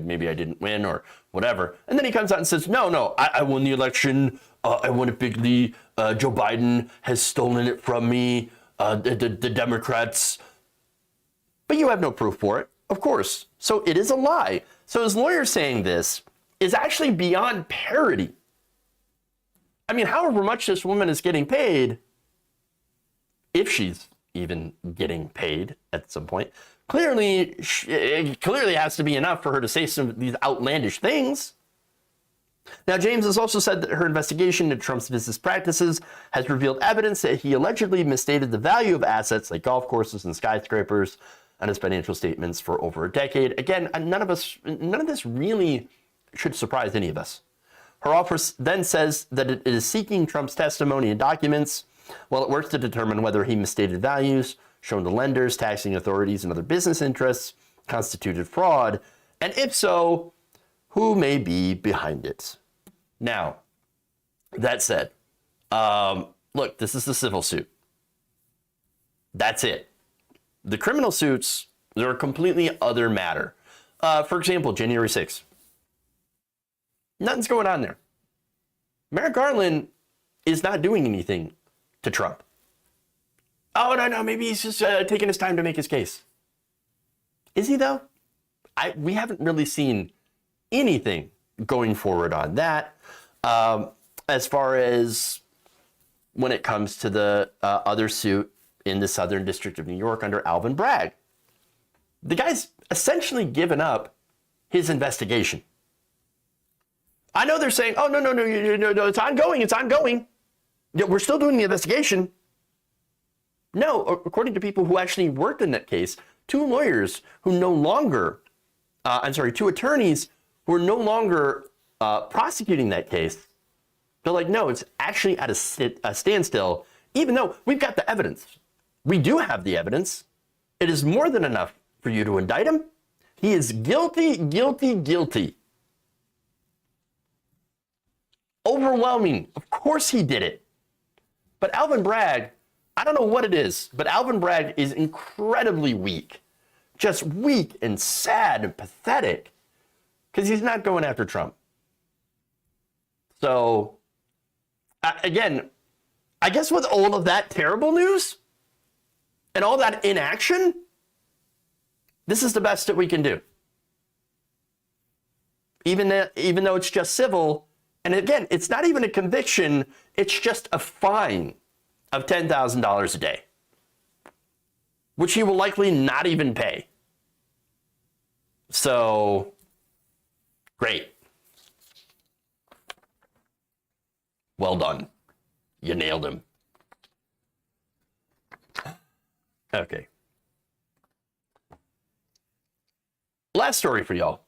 maybe I didn't win or whatever. And then he comes out and says, no, I won the election. I won it bigly. Joe Biden has stolen it from me. The Democrats. But you have no proof for it, of course. So it is a lie. So his lawyer saying this is actually beyond parody. I mean, however much this woman is getting paid, if she's even getting paid at some point, clearly has to be enough for her to say some of these outlandish things. Now, James has also said that her investigation into Trump's business practices has revealed evidence that he allegedly misstated the value of assets like golf courses and skyscrapers on his financial statements for over a decade. Again, none of this really should surprise any of us. Her office then says that it is seeking Trump's testimony and documents while it works to determine whether he misstated values shown to lenders, taxing authorities, and other business interests constituted fraud, and if so, who may be behind it. Now, that said, look, this is a civil suit. That's it. The criminal suits, they're a completely other matter. For example, January 6th. Nothing's going on there. Merrick Garland is not doing anything to Trump. Oh, no, maybe he's just taking his time to make his case. Is he, though? We haven't really seen anything going forward on that. As far as when it comes to the other suit in the Southern District of New York under Alvin Bragg. The guy's essentially given up his investigation. I know they're saying, oh, no, it's ongoing. Yeah, we're still doing the investigation. No, according to people who actually worked in that case, two attorneys who are no longer prosecuting that case, they're like, no, it's actually at a standstill, even though we've got the evidence. We do have the evidence. It is more than enough for you to indict him. He is guilty. Overwhelming. Of course he did it. But Alvin Bragg, I don't know what it is, but Alvin Bragg is incredibly weak. Just weak and sad and pathetic because he's not going after Trump. So, again, I guess with all of that terrible news and all that inaction, this is the best that we can do. even though it's just civil. And again, it's not even a conviction. It's just a fine of $10,000 a day, which he will likely not even pay. So, great. Well done. You nailed him. Okay. Last story for y'all.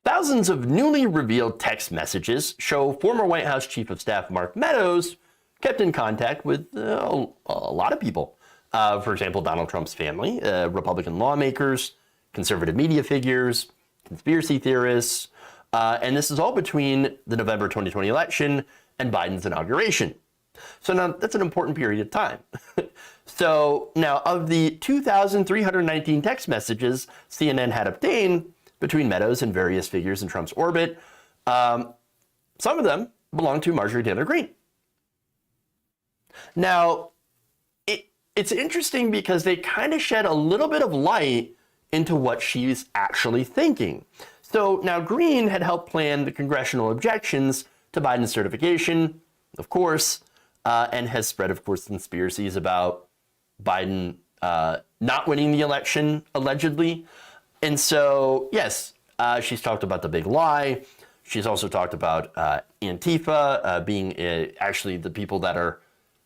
Thousands of newly revealed text messages show former White House Chief of Staff Mark Meadows kept in contact with a lot of people. For example, Donald Trump's family, Republican lawmakers, conservative media figures, conspiracy theorists, and this is all between the November 2020 election and Biden's inauguration. So now that's an important period of time. So now of the 2,319 text messages CNN had obtained between Meadows and various figures in Trump's orbit, some of them belong to Marjorie Taylor Greene. Now, it's interesting because they kind of shed a little bit of light into what she's actually thinking. So now Greene had helped plan the congressional objections to Biden's certification, of course, and has spread, of course, conspiracies about Biden not winning the election, allegedly. And so, yes, she's talked about the big lie. She's also talked about Antifa being actually the people that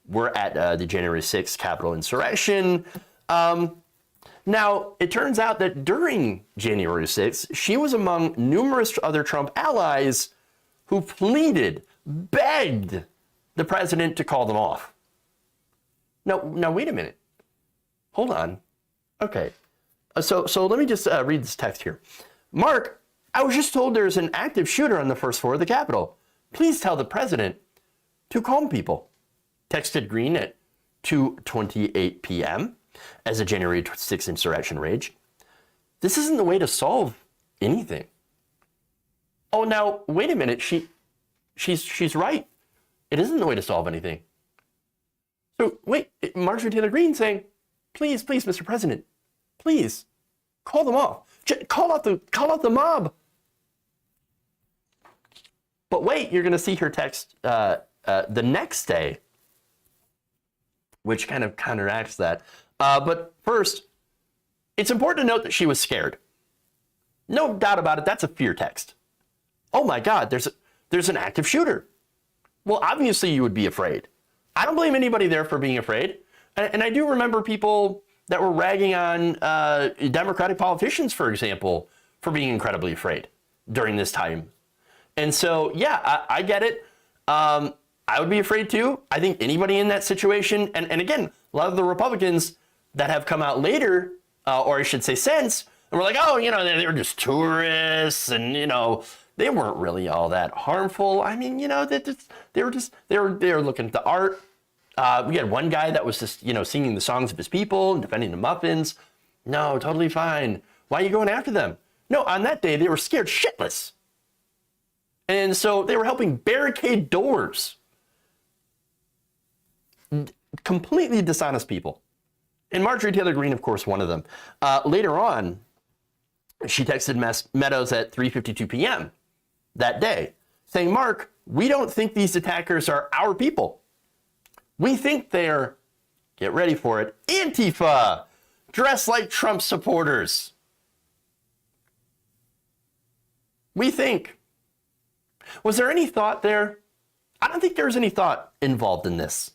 were at the January 6th Capitol insurrection. Now, it turns out that during January 6th, she was among numerous other Trump allies who pleaded, begged the president to call them off. Now wait a minute. Hold on. Okay. So let me just read this text here. Mark, I was just told there's an active shooter on the first floor of the Capitol. Please tell the president to calm people. Texted Greene at 2:28 p.m. as a January 6th insurrection raged. This isn't the way to solve anything. Oh, now wait a minute. She's right. It isn't the way to solve anything. So wait, Marjorie Taylor Greene saying, please, Mr. President, please call them off. Call out the mob. But wait, you're going to see her text the next day, which kind of counteracts that. But first, it's important to note that she was scared. No doubt about it. That's a fear text. Oh my God, there's an active shooter. Well, obviously you would be afraid. I don't blame anybody there for being afraid. And I do remember people that were ragging on Democratic politicians, for example, for being incredibly afraid during this time. And so, yeah, I get it. I would be afraid too. I think anybody in that situation, and again, a lot of the Republicans that have come out later, or I should say since, and we're like, oh, they were just tourists, and they weren't really all that harmful. I mean, they were looking at the art. We had one guy that was just, singing the songs of his people and defending the muffins. No, totally fine. Why are you going after them? No, on that day, they were scared shitless. And so they were helping barricade doors. Completely dishonest people. And Marjorie Taylor Greene, of course, one of them. Later on, she texted Meadows at 3:52 p.m. that day, saying, Mark, we don't think these attackers are our people. We think they're, get ready for it, Antifa, dressed like Trump supporters. We think. Was there any thought there? I don't think there was any thought involved in this.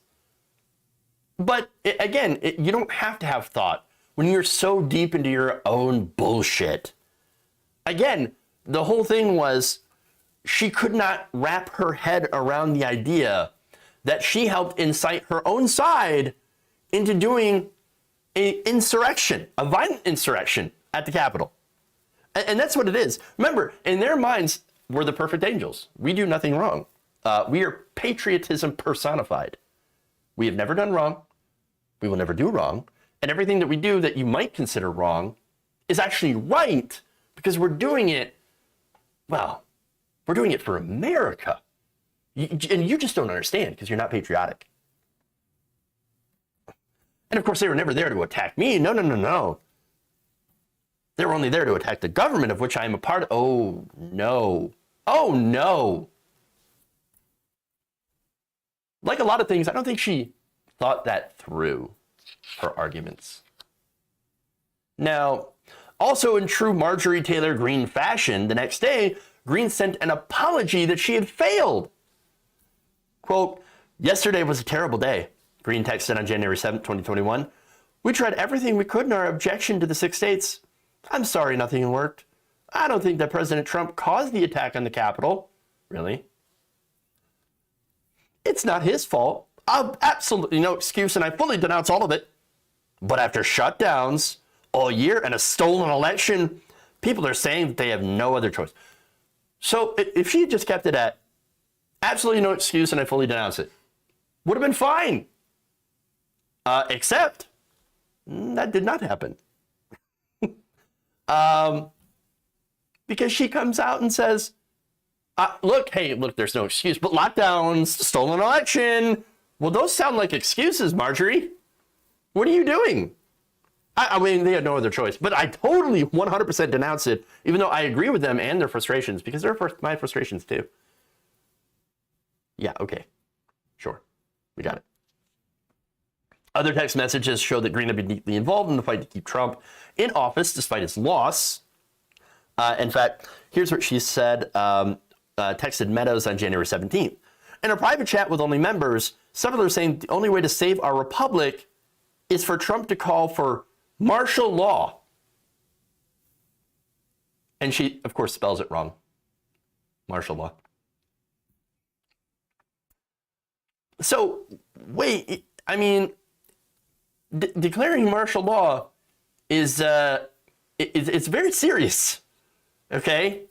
But again, you don't have to have thought when you're so deep into your own bullshit. Again, the whole thing was she could not wrap her head around the idea that she helped incite her own side into doing an insurrection, a violent insurrection at the Capitol. And that's what it is. Remember, in their minds, we're the perfect angels. We do nothing wrong. We are patriotism personified. We have never done wrong. We will never do wrong. And everything that we do that you might consider wrong is actually right because we're doing it, well, we're doing it for America. And you just don't understand because you're not patriotic. And of course, they were never there to attack me. No. They were only there to attack the government of which I am a part of. Oh, no. Oh, no. Like a lot of things, I don't think she thought that through, her arguments. Now, also in true Marjorie Taylor Greene fashion, the next day, Greene sent an apology that she had failed. Quote, "Yesterday was a terrible day," Greene texted on January 7th, 2021. "We tried everything we could in our objection to the 6 states. I'm sorry nothing worked. I don't think that President Trump caused the attack on the Capitol." Really? "It's not his fault. Absolutely no excuse, and I fully denounce all of it. But after shutdowns all year and a stolen election, people are saying that they have no other choice." So if she had just kept it at absolutely no excuse and I fully denounce it, would have been fine. Except that did not happen. Because she comes out and says, look, there's no excuse, but lockdowns, stolen election. Well, those sound like excuses, Marjorie. What are you doing? I mean, they had no other choice, but I totally 100% denounce it, even though I agree with them and their frustrations, because they're my frustrations too. Yeah, okay. Sure. We got it. Other text messages show that Greene had been deeply involved in the fight to keep Trump in office despite his loss. In fact, here's what she said, texted Meadows on January 17th. "In a private chat with only members, several are saying the only way to save our republic is for Trump to call for martial law." And she, of course, spells it wrong. Martial law. So, wait, I mean, declaring martial law is, it's very serious, okay?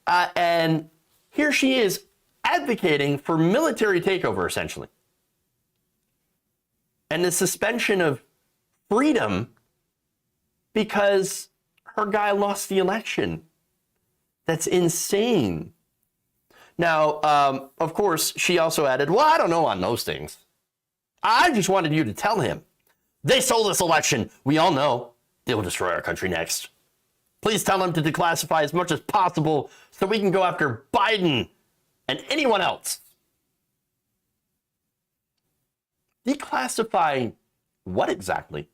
And here she is advocating for military takeover, essentially. And the suspension of freedom because her guy lost the election. That's insane. Now, of course, she also added, "Well, I don't know on those things. I just wanted you to tell him. They stole this election. We all know they will destroy our country next. Please tell him to declassify as much as possible so we can go after Biden and anyone else." Declassify what exactly?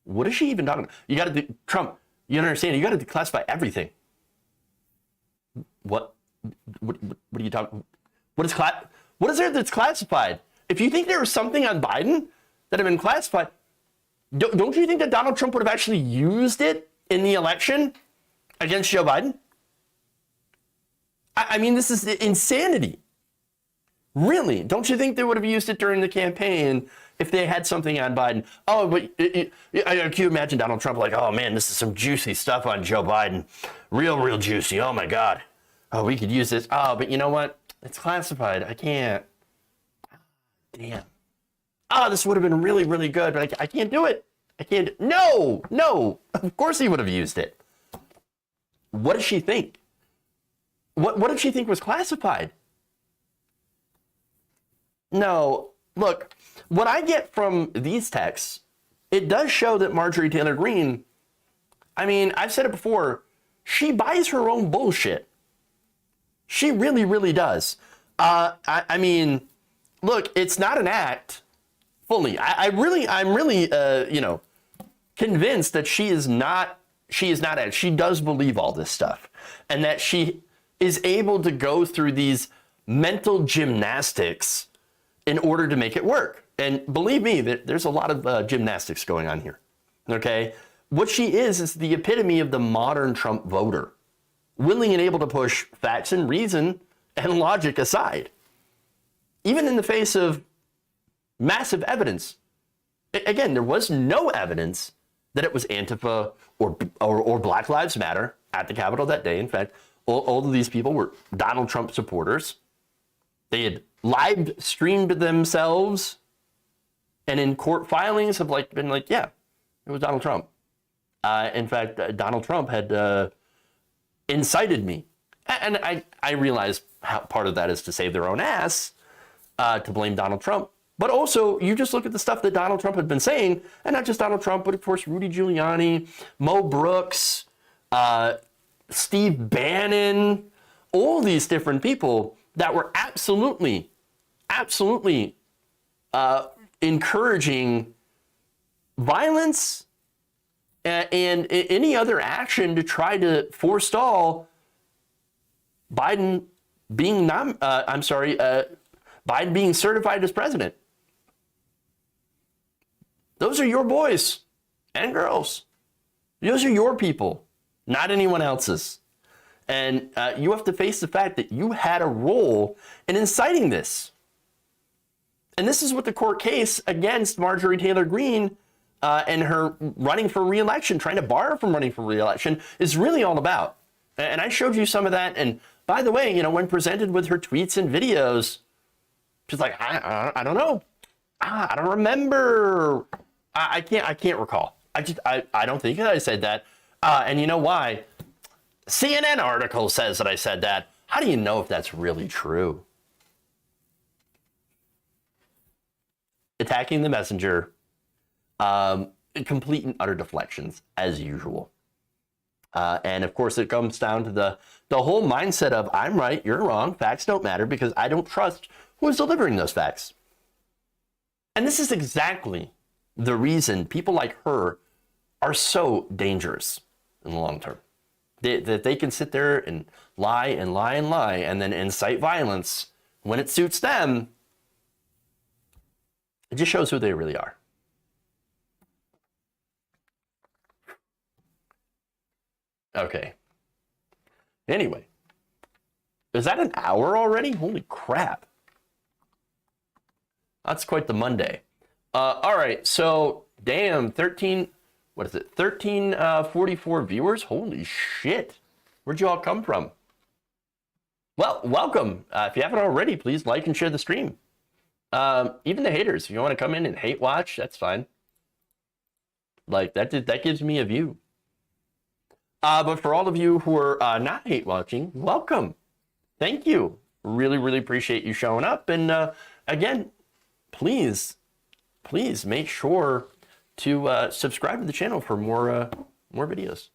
What is she even talking about? You got to do, Trump, you understand, you got to declassify everything. What are you talking? What is there that's classified? If you think there was something on Biden that had been classified, don't you think that Donald Trump would have actually used it in the election against Joe Biden? I mean, this is insanity. Really? Don't you think they would have used it during the campaign if they had something on Biden? Oh, but can you imagine Donald Trump like, "Oh man, this is some juicy stuff on Joe Biden. Real juicy. Oh my God. Oh, we could use this. Oh, but you know what? It's classified. I can't. Damn. Oh, this would have been really good, but I can't do it. I can't. No. Of course he would have used it. What does she think? What did she think was classified? No. Look, what I get from these texts, it does show that Marjorie Taylor Greene, I mean, I've said it before, she buys her own bullshit. She really does. I mean, look, it's not an act fully. I'm really, convinced that she is not at. She does believe all this stuff, and that she is able to go through these mental gymnastics in order to make it work. And believe me, there's a lot of gymnastics going on here. Okay, what she is the epitome of the modern Trump voter, willing and able to push facts and reason and logic aside, even in the face of massive evidence. Again, there was no evidence that it was Antifa or Black Lives Matter at the Capitol that day. In fact, all of these people were Donald Trump supporters. They had live streamed themselves, and in court filings have been like, yeah, it was Donald Trump. In fact, Donald Trump had incited me And I realize how part of that is to save their own ass, to blame Donald Trump. But also, you just look at the stuff that Donald Trump had been saying, and not just Donald Trump, but of course, Rudy Giuliani, Mo Brooks, Steve Bannon, all these different people that were absolutely encouraging violence and any other action to try to forestall Biden being Biden being certified as president. Those are your boys and girls. Those are your people, not anyone else's. And you have to face the fact that you had a role in inciting this. And this is what the court case against Marjorie Taylor Greene and her running for re-election, trying to bar her from running for re-election, is really all about. And I showed you some of that. And by the way, when presented with her tweets and videos, she's like, I don't know. I don't remember. I can't recall. I don't think that I said that. And you know why? CNN article says that I said that. How do you know if that's really true? Attacking the messenger, complete and utter deflections as usual. And of course, it comes down to the whole mindset of I'm right, you're wrong, facts don't matter because I don't trust who is delivering those facts. And this is exactly the reason people like her are so dangerous in the long term. That they can sit there and lie and lie and lie and then incite violence when it suits them. It just shows who they really are. Okay. Anyway, is that an hour already? Holy crap. That's quite the Monday. All right, so damn, 1344 viewers? Holy shit. Where'd you all come from? Well, welcome. If you haven't already, please like and share the stream. Even the haters, if you want to come in and hate watch, that's fine. Like, that gives me a view. But for all of you who are not hate watching, welcome. Thank you. Really, really appreciate you showing up. And again, please make sure to subscribe to the channel for more videos.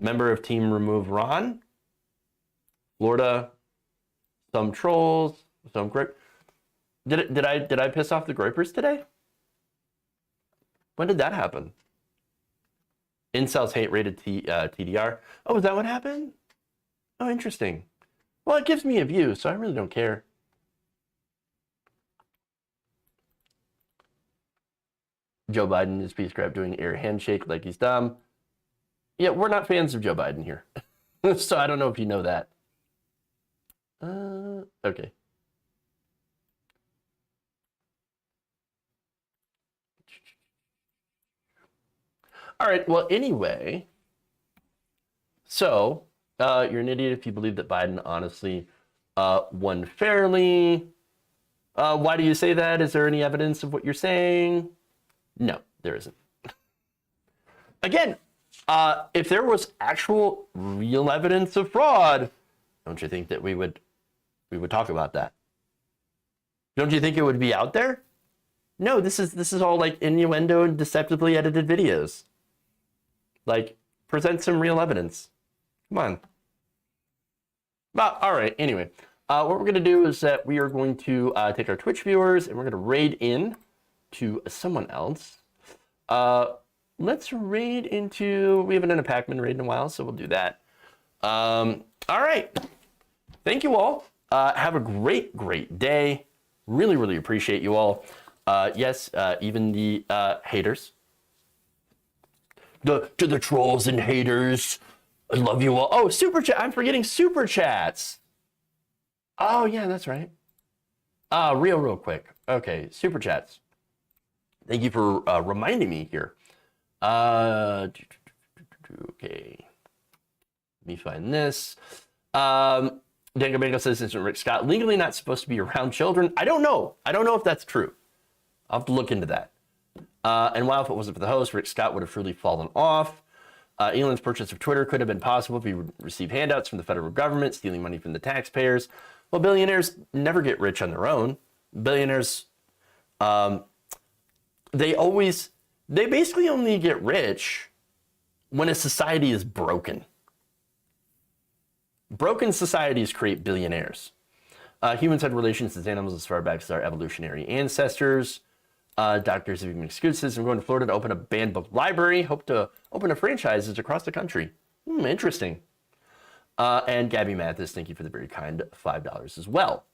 Member of Team Remove Ron, Florida, some trolls, some great. Did I piss off the Groypers today? When did that happen? Incels hate rated TDR. Oh, is that what happened? Oh, interesting. Well, it gives me a view, so I really don't care. Joe Biden is peace grab doing air handshake like he's dumb. Yeah, we're not fans of Joe Biden here. So I don't know if you know that. Okay. All right, well, anyway, so you're an idiot if you believe that Biden honestly won fairly. Why do you say that? Is there any evidence of what you're saying? No, there isn't. Again, if there was actual real evidence of fraud, don't you think that we would talk about that? Don't you think it would be out there? No, this is all like innuendo and deceptively edited videos. Like, present some real evidence. Come on. Well, all right, anyway. What we're going to do is that we are going to take our Twitch viewers and we're going to raid in to someone else. Let's raid into... We haven't done a Pac-Man raid in a while, so we'll do that. All right. Thank you all. Have a great, great day. Really, really appreciate you all. Yes, even the haters. To the trolls and haters, I love you all. Oh, super chat. I'm forgetting super chats. Oh, yeah, that's right. Real quick. Okay, super chats. Thank you for reminding me here. Okay. Let me find this. Dango Bango says, isn't Rick Scott legally not supposed to be around children? I don't know. I don't know if that's true. I'll have to look into that. And while if it wasn't for the host, Rick Scott would have truly fallen off. Elon's purchase of Twitter could have been possible if he would receive handouts from the federal government, stealing money from the taxpayers. Well, billionaires never get rich on their own. Billionaires, they basically only get rich when a society is broken. Broken societies create billionaires. Humans had relations with animals as far back as our evolutionary ancestors. Doctors have even excuses. I'm going to Florida to open a banned book library. Hope to open a franchises across the country. Interesting. And Gabby Mathis, thank you for the very kind $5 as well.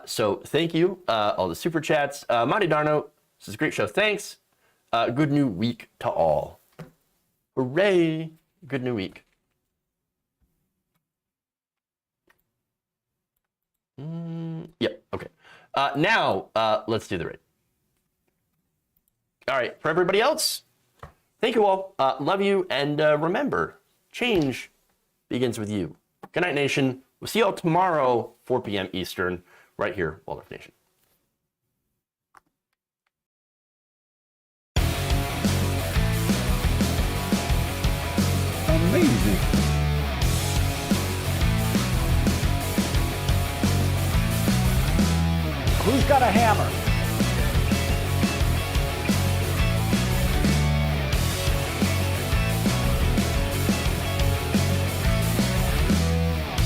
So thank you, all the super chats. Monty Darno, this is a great show. Thanks. Good new week to all. Hooray. Good new week. Yep. Okay. Now, let's do the raid. All right. For everybody else, thank you all. Love you. And remember, change begins with you. Good night, nation. We'll see you all tomorrow, 4 p.m. Eastern, right here, Waldorf Nation. Amazing. Who's got a hammer?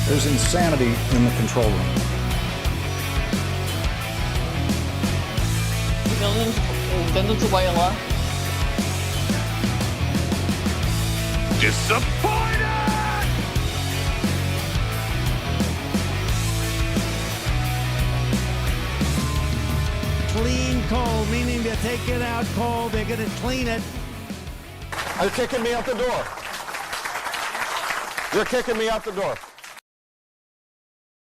There's insanity in the control room. Disappointed! Clean coal, meaning they take it out cold, they're going to clean it. They're kicking me out the door. They're kicking me out the door.